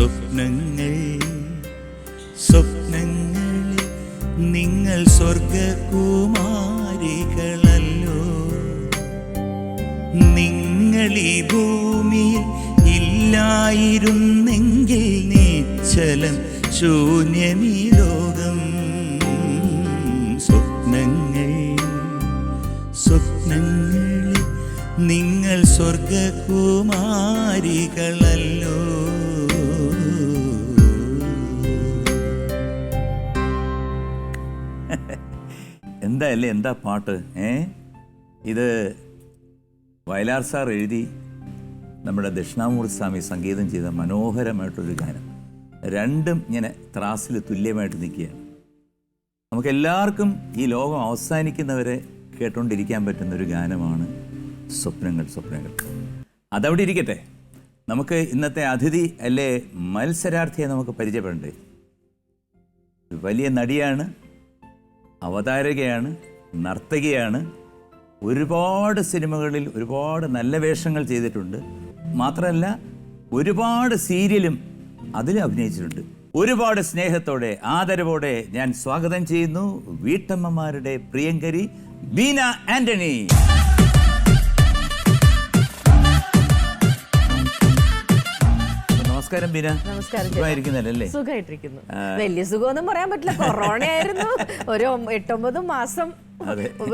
സ്വപ്നങ്ങൾ സ്വപ്നങ്ങളിൽ നിങ്ങൾ സ്വർഗകുമാരികളല്ലോ. നിങ്ങൾ ഈ ഭൂമിയിൽ ഇല്ലായിരുന്നെങ്കിൽ നിശ്ചലം ശൂന്യമീ ലോകം. സ്വപ്നങ്ങൾ സ്വപ്നങ്ങളിൽ നിങ്ങൾ സ്വർഗകുമാരികളല്ലോ. എന്താ എന്താ പാട്ട് ഇത് വയലാർ സാർ എഴുതി നമ്മുടെ ദക്ഷിണാമൂർത്തി സ്വാമി സംഗീതം ചെയ്ത മനോഹരമായിട്ടൊരു ഗാനം. രണ്ടും ഇങ്ങനെ ത്രാസിൽ തുല്യമായിട്ട് നിൽക്കുകയാണ്. നമുക്കെല്ലാവർക്കും ഈ ലോകം അവസാനിക്കുന്നവരെ കേട്ടുകൊണ്ടിരിക്കാൻ പറ്റുന്നൊരു ഗാനമാണ് സ്വപ്നങ്ങൾ സ്വപ്നങ്ങൾ. അതവിടെ ഇരിക്കട്ടെ, നമുക്ക് ഇന്നത്തെ അതിഥി അല്ലേ മത്സരാർത്ഥിയെ നമുക്ക് പരിചയപ്പെടണ്ടേ. വലിയ നടിയാണ്, അവതാരകയാണ്, നർത്തകിയാണ്. ഒരുപാട് സിനിമകളിൽ ഒരുപാട് നല്ല വേഷങ്ങൾ ചെയ്തിട്ടുണ്ട്. മാത്രമല്ല ഒരുപാട് സീരിയലും അതിൽ അഭിനയിച്ചിട്ടുണ്ട്. ഒരുപാട് സ്നേഹത്തോടെ ആദരവോടെ ഞാൻ സ്വാഗതം ചെയ്യുന്നു വീട്ടമ്മമാരുടെ പ്രിയങ്കരി ബീന ആന്റണി. നമസ്കാരം ബീന. സുഖമായിരിക്കുന്നല്ലേ? സുഖമായിട്ടിരിക്കുന്നു. വലിയ സുഖമൊന്നും പറയാൻ പറ്റില്ല, കൊറോണ ആയിരുന്നു. ഒരു 8-9 മാസം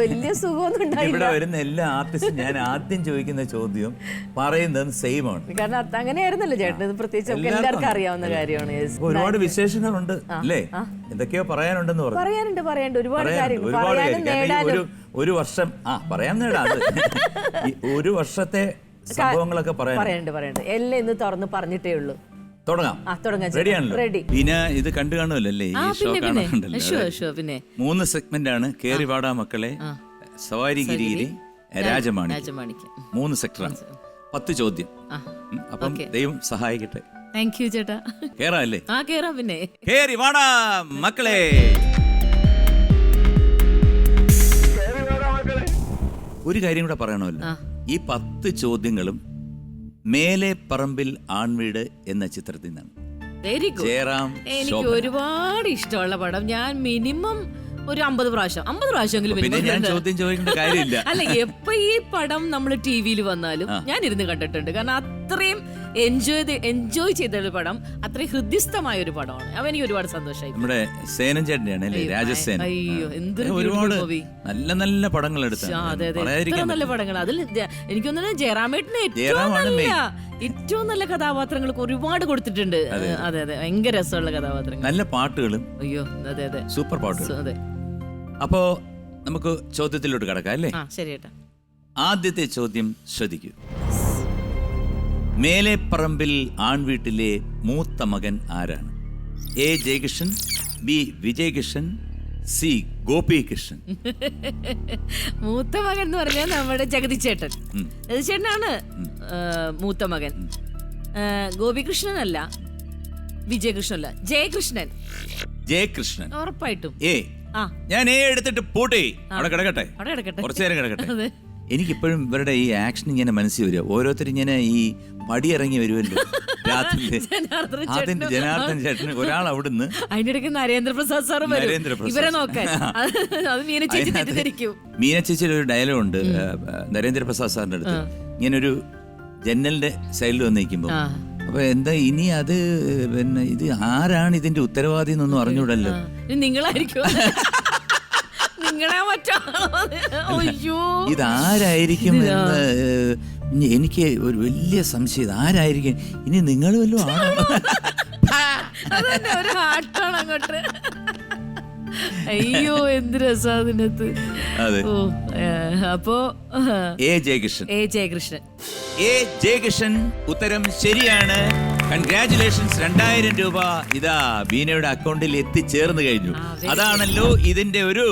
വലിയ സുഖമൊന്നും ഉണ്ടായില്ല. ഇവിടെ വരുന്ന എല്ലാ ആർട്ടിസ്റ്റും ഞാൻ ആദ്യം ചോദിക്കുന്ന ചോദ്യം പറയുന്നത് സെയിം ആണ്. കാരണം അങ്ങനെയായിരുന്നല്ലോ ചേട്ടൻ, പ്രത്യേകിച്ച് എല്ലാവർക്കും അറിയാവുന്ന കാര്യമാണ്. ഒരുപാട് വിശേഷങ്ങളുണ്ട് അല്ലേ? എന്തൊക്കെയോ പറയാനുണ്ടെന്ന് പറഞ്ഞു. പറയാനുണ്ട് ഒരുപാട് കാര്യങ്ങൾ. ഒരു വർഷം പറയാൻ നേടാ ഒരു വർഷത്തെ സംഭവങ്ങളൊക്കെ പറയാനുണ്ട്. എല്ലാം ഇന്ന് തുറന്ന് പറഞ്ഞിട്ടേ ഉള്ളൂ. തുടങ്ങാം. റെഡി. പിന്നെ ഇത് കണ്ടു കാണുമല്ലേ? ഈ ഷോ കാണാറുണ്ടല്ലോ. 3 സെഗ്മെന്റ് ആണ്. കേറി വാടാ മക്കളെ, സവാരി ഗിരിഗിരി, രാജമാണിക്യം. 3 സെക്ടറാണ്. 10 ചോദ്യം. അപ്പം ദൈവം സഹായിക്കട്ടെ. താങ്ക് യു ചേട്ടാ. കേറാല്ലേ? കേറാം. പിന്നെ കേറി വാടാ മക്കളെ. ഒരു കാര്യം കൂടെ പറയണമല്ലോ. ഈ 10 ചോദ്യങ്ങളും മേലെ പറമ്പിൽ ആൺവീട് എന്ന ചിത്രത്തിൽ നിന്നാണ്. ജയറാം. എനിക്ക് ഒരുപാട് ഇഷ്ടമുള്ള പടം. ഞാൻ മിനിമം ഒരു 50 പ്രാവശ്യമെങ്കിലും. പിന്നെ ഞാൻ ചോദ്യം ചോദിക്കേണ്ട കാര്യമില്ല. അല്ല, എപ്പോ ഈ പടം നമ്മൾ ടിവിയിൽ വന്നാലും ഞാൻ ഇരുന്ന് കണ്ടിട്ടുണ്ട്. കാരണം അത്രയും എൻജോയ് ചെയ്തൊരു പടം, അത്രയും ഹൃദ്യസ്ഥമായ ഒരു പടമാണ്. അവ എനിക്ക് ഒരുപാട് സന്തോഷമായി. നമ്മുടെ സേനൻ ചേട്ടനെയാണ് അല്ലേ? രാജസേന. അയ്യോ, എന്തൊരു ഒരുപാട് നല്ല നല്ല പടങ്ങൾ എടുത്തു. നല്ല പടങ്ങൾ. അതിൽ എനിക്കൊന്നും ജയറാമേട്ടന് ഏറ്റവും നല്ല കഥാപാത്രങ്ങൾക്ക് ഒരുപാട് കൊടുത്തിട്ടുണ്ട്. അതെ, ഭയങ്കര രസമുള്ള കഥാപാത്രങ്ങൾ, നല്ല പാട്ടുകളും. അയ്യോ, അതെ, സൂപ്പർ പാട്ടുകൾ. അതെ. അപ്പോ നമുക്ക് ചോദ്യത്തിലോട്ട് കടക്കാം അല്ലേ? ശരി ചേട്ടാ. ആദ്യത്തെ ചോദ്യം ശ്രദ്ധിക്കൂ. മേലെ പറമ്പിൽ ആൺവീട്ടിലെ മൂത്ത മകൻ ആരാണ്? A Jayakrishnan, B Vijayakrishnan, C Gopikrishnan. മൂത്ത മകൻ എന്ന് പറഞ്ഞാൽ നമ്മുടെ ജഗതിച്ചേട്ടൻ. ജഗതിച്ചേട്ടനാണ് മൂത്ത മകൻ. ഗോപികൃഷ്ണനല്ല, വിജയകൃഷ്ണനല്ല, ജയകൃഷ്ണൻ. ഉറപ്പായിട്ടും ഞാൻ എടുത്തിട്ട് പൂട്ടി അവിടെ കിടക്കട്ടെ, കുറച്ചു നേരം കിടക്കട്ടെ. എനിക്കിപ്പോഴും ഇവരുടെ ഈ ആക്ഷൻ ഇങ്ങനെ മനസ്സിൽ വരിക. ഓരോരുത്തരും ഇങ്ങനെ ഈ പടിയിറങ്ങി വരുമല്ലോ രാത്രി. അതിന്റെ ജനാർദ്ദൻ ചേട്ടന് ഒരാൾ അവിടുന്ന്, അതിനിടയ്ക്ക് നരേന്ദ്രപ്രസാദ് സാർ ഇവരെ നോക്കാൻ. മീന ചേച്ചിയുടെ ഒരു ഡയലോഗ് ഉണ്ട് നരേന്ദ്രപ്രസാദ് സാറിന്റെ അടുത്ത്. ഇങ്ങനൊരു ജനലിന്റെ സൈഡിൽ വന്ന് നിൽക്കുമ്പോ, അപ്പൊ എന്താ ഇനി അത് പിന്നെ ഇത് ആരാണ് ഇതിന്റെ ഉത്തരവാദി എന്നൊന്നും അറിഞ്ഞൂടല്ലോ. നിങ്ങളായിരിക്കും, ഇതാരായിരിക്കും എന്ന് എനിക്ക് ഒരു വലിയ സംശയം. ആരായിരിക്കും ഇനി? നിങ്ങൾ വല്ലതും ആണോ? അങ്ങോട്ട്. അയ്യോ, എന്ത് രസാതിനകത്ത്. അപ്പോ എ ജയകൃഷ്ണൻ. എ ജയകൃഷ്ണൻ ഉത്തരം ശരിയാണ്. കൺഗ്രാറ്റുലേഷൻസ്. 2000 രൂപ ഇതാ ബീനയുടെ അക്കൗണ്ടിൽ എത്തിച്ചേർന്ന് കഴിഞ്ഞു. അതാണല്ലോ ഇതിന്റെ ഒരു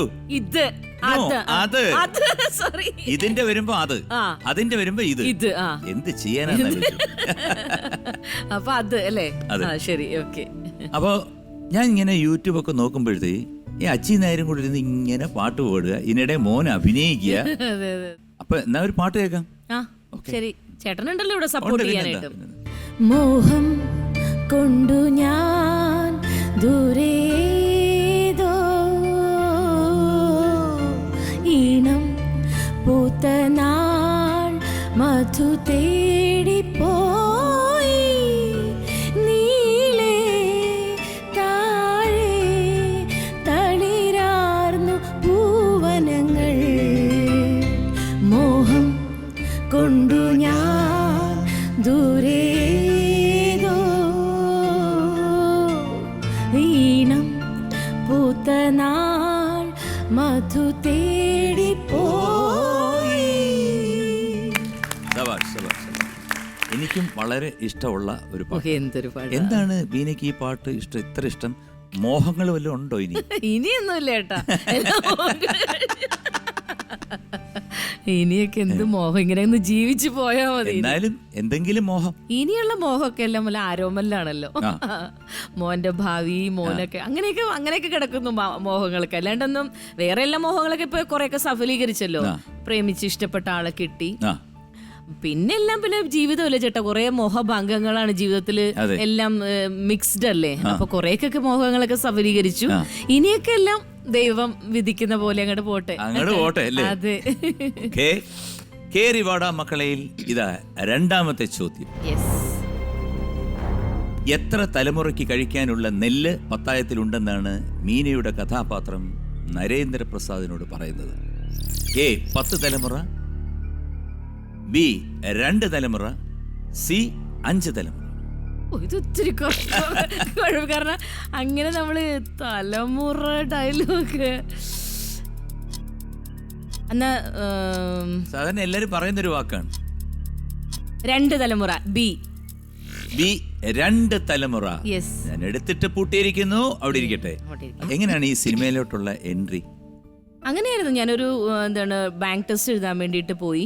ഇതിന്റെ വരുമ്പോ അതിന്റെ വരുമ്പോ ഇത് എന്ത് ചെയ്യാനാണ്? അപ്പൊ അത് അല്ലേ? ശരി, ഓക്കെ. അപ്പൊ ഞാൻ ഇങ്ങനെ യൂട്യൂബ് ഒക്കെ നോക്കുമ്പോഴത്തേ ഈ അച്ചി നേരം കൂടി ഇരുന്ന് ഇങ്ങനെ പാട്ട് പാടുക, ഇതിനിടെ മോൻ അഭിനയിക്കുക. അപ്പൊ എന്നാ ഒരു പാട്ട് കേൾക്കാം. ശരി, ചേട്ടനുണ്ടല്ലോ ഇവിടെ സപ്പോർട്ട് ചെയ്യാനായിട്ട്. മോഹം കൊണ്ടു ഞാൻ ദൂരേതോ ഈണം പൂത്തനാൾ മധു തേടിപ്പോയി നീളേ താഴെ തളിരാർന്നു പൂവനങ്ങൾ മോഹം കൊണ്ടു ഞാൻ ദൂരേതോ ഈണം പൂത്തനാൾ മധു തേടിപ്പോയി. ശബാഷ്, ശബാഷ്, ശബാഷ്. എനിക്കും വളരെ ഇഷ്ടമുള്ള ഒരു പാട്ട്. എന്തൊരു പാട്ട്. എന്താണ് ബീനയ്ക്ക് ഈ പാട്ട് ഇഷ്ടം, ഇത്ര ഇഷ്ടം? മോഹങ്ങൾ വല്ലതും ഉണ്ടോ ഇനി? ഇനിയൊന്നുമില്ല ഏട്ടാ, ഇനിയൊക്കെ എന്ത് മോഹം, ഇങ്ങനെ ഒന്ന് ജീവിച്ചു പോയാ മതി. എന്നാലും എന്തെങ്കിലും മോഹം. ഇനിയുള്ള മോഹമൊക്കെ എല്ലാം വല്ല ആരോമല്ലാണല്ലോ. മോന്റെ ഭാവി, മോനൊക്കെ അങ്ങനെയൊക്കെ കിടക്കുന്നു മോഹങ്ങളൊക്കെ. അല്ലാണ്ടൊന്നും വേറെ എല്ലാ മോഹങ്ങളൊക്കെ ഇപ്പൊ കൊറേയൊക്കെ സഫലീകരിച്ചല്ലോ. പ്രേമിച്ച് ഇഷ്ടപ്പെട്ട ആളെ കിട്ടി, പിന്നെല്ലാം പിന്നെ ജീവിതമല്ലേ ചേട്ടാ, കുറെ മോഹഭംഗങ്ങളാണ് ജീവിതത്തില്, എല്ലാം മിക്സ്ഡ് അല്ലേ. അപ്പൊ കുറേയൊക്കെ മോഹങ്ങളൊക്കെ സഫലീകരിച്ചു. ഇനിയൊക്കെ എല്ലാം ദൈവം വിധിക്കുന്ന പോലെ അങ്ങോട്ട് പോട്ടെ അല്ലേ? അതെ. കേറിവാട മക്കളയിൽ ഇതാ രണ്ടാമത്തെ ചോദ്യം. എത്ര തലമുറയ്ക്ക് കഴിക്കാനുള്ള നെല്ല് പത്തായത്തിലുണ്ടെന്നാണ് മീനയുടെ കഥാപാത്രം നരേന്ദ്രപ്രസാദിനോട് പറയുന്നത്? എ 10 തലമുറ, ബി 2 തലമുറ, സി 5 തലമുറ. ഇതൊത്തിരി കുഴപ്പം. കാരണം അങ്ങനെ നമ്മള് തലമുറ ഡയലോഗ് എന്നാ സാധാരണ എല്ലാരും പറയുന്നൊരു വാക്കാണ് 2 തലമുറ. ബി 2 തലമുറ. ഞാൻ എടുത്തിട്ട് പൂട്ടിയിരിക്കുന്നു, അവിടെ ഇരിക്കട്ടെ. എങ്ങനെയാണ് ഈ സിനിമയിലോട്ടുള്ള എൻട്രി? അങ്ങനെയായിരുന്നു. ഞാനൊരു ബാങ്ക് ടെസ്റ്റ് എഴുതാൻ വേണ്ടിയിട്ട് പോയി.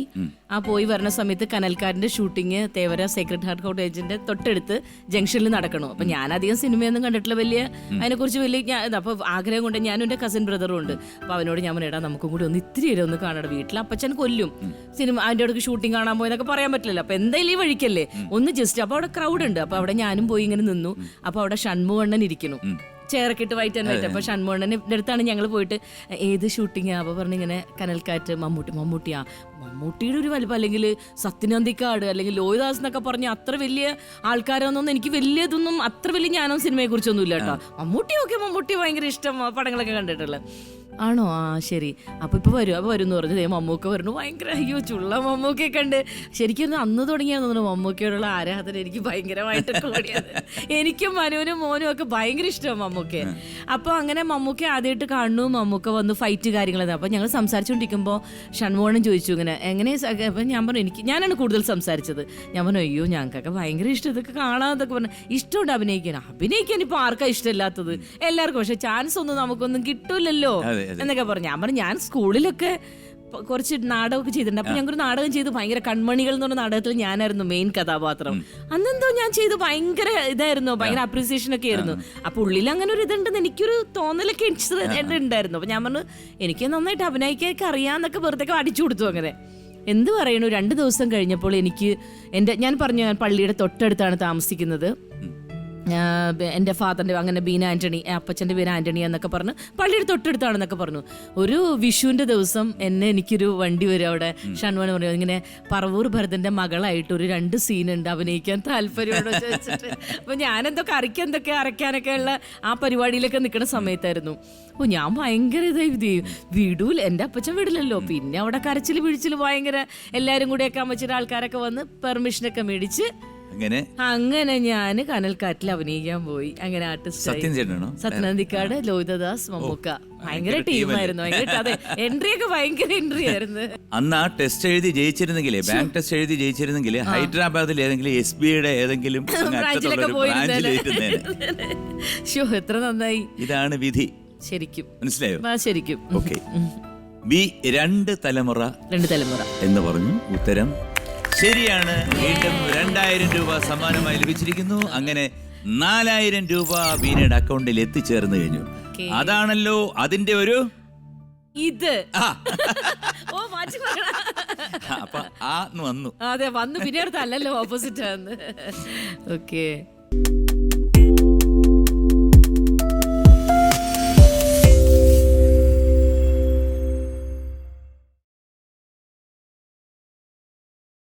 ആ പോയി വരുന്ന സമയത്ത് കനൽക്കാരന്റെ ഷൂട്ടിങ് തേവര സേക്രഡ് ഹാർട്ട് കോട്ടേജിന്റെ തൊട്ടടുത്ത് ജംഗ്ഷനിൽ നടക്കണു. അപ്പൊ ഞാൻ അധികം സിനിമയൊന്നും കണ്ടിട്ടില്ല, വലിയ അതിനെക്കുറിച്ച് വലിയ അപ്പൊ ആഗ്രഹം കൊണ്ട് ഞാനും എൻ്റെ കസിൻ ബ്രദറും ഉണ്ട്. അപ്പൊ അവനോട് ഞാൻ പറഞ്ഞാ നമുക്കും കൂടി ഒന്ന് ഇത്തിരി ഒന്ന് കാണണം, വീട്ടിൽ അപ്പച്ചൻ കൊല്ലും, സിനിമ അതിൻ്റെ അടുക്ക് ഷൂട്ടിംഗ് കാണാൻ പോയെന്നൊക്കെ പറയാൻ പറ്റില്ലല്ലോ. അപ്പൊ എന്തായാലും ഈ വഴിക്കല്ലേ ഒന്ന് ജസ്റ്റ്. അപ്പൊ അവിടെ ക്രൗഡ് ഉണ്ട്. അപ്പൊ അവിടെ ഞാനും പോയി ഇങ്ങനെ നിന്നു. അപ്പൊ അവിടെ ഷൺമുഖണ്ണൻ ഇരിക്കുന്നു, ചേർക്കിട്ട് വൈറ്റ് ആൻഡ് വൈറ്റ്. അപ്പൊ ഷൺമുഖണ്ണന്റെ അടുത്താണ് ഞങ്ങൾ പോയിട്ട് ഏത് ഷൂട്ടിങ്ങാ? അപ്പൊ പറഞ്ഞിങ്ങനെ കനൽക്കാറ്റ്, മമ്മൂട്ടിയാ. മമ്മൂട്ടിയുടെ ഒരു വലിപ്പം, അല്ലെങ്കിൽ സത്യനന്ദിക്കാട്, അല്ലെങ്കിൽ ലോഹിദാസ് എന്നൊക്കെ പറഞ്ഞ അത്ര വലിയ ആൾക്കാരൊന്നും എനിക്ക് വലിയ ഇതൊന്നും അത്ര വലിയ ജ്ഞാനം സിനിമയെ കുറിച്ചൊന്നും ഇല്ല കേട്ടോ. മമ്മൂട്ടി ഭയങ്കര ഇഷ്ടം, പടങ്ങളൊക്കെ കണ്ടിട്ടുള്ളത്. ആണോ? ആ ശരി. അപ്പൊ ഇപ്പൊ വരും എന്ന് പറഞ്ഞു. മമ്മൂക്ക പറഞ്ഞു. ഭയങ്കര അയ്യോ ചുള്ള മമ്മൂക്കയെ കണ്ട് ശരിക്കും അന്ന് തുടങ്ങിയാന്ന് തോന്നുന്നു മമ്മൂക്കയോടുള്ള ആരാധന എനിക്ക് ഭയങ്കരമായിട്ട് കൂടിയത്. എനിക്കും മനുവിനും മോനും ഒക്കെ ഭയങ്കര ഇഷ്ടമാണ് മമ്മൂക്കയെ. അപ്പൊ അങ്ങനെ മമ്മൂക്ക ആദ്യമായിട്ട് കാണുന്നു. മമ്മൂക്ക വന്ന് ഫൈറ്റ് കാര്യങ്ങളൊക്കെ. അപ്പൊ ഞങ്ങൾ സംസാരിച്ചുകൊണ്ടിരിക്കുമ്പോൾ ഷൺമോഹനും ചോദിച്ചു ഇങ്ങനെ എങ്ങനെ. അപ്പൊ ഞാൻ പറഞ്ഞു ഞാനാണ് കൂടുതൽ സംസാരിച്ചത്. ഞാൻ പറഞ്ഞു അയ്യോ ഞങ്ങൾക്കൊക്കെ ഭയങ്കര ഇഷ്ടം ഇതൊക്കെ കാണാന്നൊക്കെ പറഞ്ഞു. ഇഷ്ടമുണ്ട് അഭിനയിക്കാൻ ഇപ്പൊ ആർക്കാ ഇഷ്ടമില്ലാത്തത്? എല്ലാവർക്കും. പക്ഷെ ചാൻസ് ഒന്നും നമുക്കൊന്നും കിട്ടൂലല്ലോ എന്നൊക്കെ പറഞ്ഞു. ഞാൻ സ്കൂളിലൊക്കെ കുറച്ച് നാടകമൊക്കെ ചെയ്തിട്ടുണ്ട്. അപ്പൊ ഞങ്ങൾക്കൊരു നാടകം ചെയ്ത് ഭയങ്കര കൺമണികൾ എന്ന് പറഞ്ഞ നാടകത്തിൽ ഞാനായിരുന്നു മെയിൻ കഥാപാത്രം. അന്നെന്തോ ഞാൻ ചെയ്ത് ഭയങ്കര ഇതായിരുന്നു, ഭയങ്കര അപ്രീസിയേഷൻ ഒക്കെ ആയിരുന്നു. അപ്പൊ ഉള്ളിൽ അങ്ങനെ ഒരു ഇതുണ്ടെന്ന് എനിക്കൊരു തോന്നലൊക്കെ ഉണ്ടായിരുന്നു. അപ്പൊ ഞാൻ പറഞ്ഞു എനിക്ക് നന്നായിട്ട് അഭിനയിക്കാനൊക്കെ അറിയാന്നൊക്കെ വെറുതെ അടിച്ചു കൊടുത്തു. അങ്ങനെ എന്ത് പറയണു. 2 ദിവസം കഴിഞ്ഞപ്പോൾ എനിക്ക് ഞാൻ പറഞ്ഞു ഞാൻ പള്ളിയുടെ തൊട്ടടുത്താണ് താമസിക്കുന്നത്. എൻ്റെ ഫാദറിൻ്റെ അങ്ങനെ ബീന ആൻ്റണി, അപ്പച്ചൻ്റെ പേര് ആൻ്റണി എന്നൊക്കെ പറഞ്ഞു. പള്ളിയുടെ തൊട്ടടുത്താണെന്നൊക്കെ പറഞ്ഞു. ഒരു വിഷുവിൻ്റെ ദിവസം എനിക്കൊരു വണ്ടി വരും. അവിടെ ഷൺമോഹൻ പറഞ്ഞു ഇങ്ങനെ പറവൂർ ഭരതൻ്റെ മകളായിട്ട് ഒരു 2 സീനുണ്ട്, അഭിനയിക്കാൻ താല്പര്യമുണ്ടോ ചോദിച്ചിട്ട്. അപ്പോൾ ഞാനെന്തോ എന്തൊക്കെ അരയ്ക്കാനൊക്കെ ഉള്ള ആ പരിപാടിയിലൊക്കെ നിൽക്കുന്ന സമയത്തായിരുന്നു. അപ്പോൾ ഞാൻ ഭയങ്കര വിടൂല, എൻ്റെ അപ്പച്ചൻ വിടില്ലല്ലോ. പിന്നെ അവിടെ കരച്ചിൽ പിഴിച്ചിൽ ഭയങ്കര, എല്ലാവരും കൂടെയൊക്കെ അമ്മച്ചിട്ട് ആൾക്കാരൊക്കെ വന്ന് പെർമിഷനൊക്കെ മേടിച്ച് അങ്ങനെ ഞാൻ കനൽക്കാറ്റിൽ അഭിനയിക്കാൻ പോയി. അങ്ങനെ ആർട്ടിസ്റ്റ് സത്യനന്ദിക്കാട്, ലോഹിതദാസ്, മമ്മൂക്ക. ഭയങ്കര ടീമായിരുന്നു. അതെ, എൻട്രി ഒക്കെ ഭയങ്കര എൻട്രി ആയിരുന്നു. അന്ന് ആ ടെസ്റ്റ് എഴുതി ജയിച്ചിരുന്നെങ്കിൽ, ബാങ്ക് ടെസ്റ്റ് എഴുതി ജയിച്ചിരുന്നെങ്കിൽ ഹൈദരാബാദിൽ ഏതെങ്കിലും SBIയുടെ ഏതെങ്കിലും ബ്രാഞ്ചിലൊക്കെ പോയിരുന്നേ. എത്ര നന്നായി. ഇതാണ് വിധി ശരിക്കും. മനസ്സിലായോ? ശരിക്കും. ഓക്കെ. ബി 2 തലമുറ എന്ന് പറഞ്ഞു. ഉത്തരം ശരിയാണ്. വീണ്ടും 2000 രൂപ സമ്മാനമായി ലഭിച്ചിരിക്കുന്നു. അങ്ങനെ 4000 രൂപ ബീനയുടെ അക്കൗണ്ടിൽ എത്തിച്ചേർന്ന് കഴിഞ്ഞു. അതാണല്ലോ അതിന്റെ ഒരു ഇത്. അപ്പൊ വന്നു. അതെ, വന്നു. പിന്നെ അടുത്തല്ലോ ഓപ്പോസിറ്റ് ആണ്. ഓക്കെ.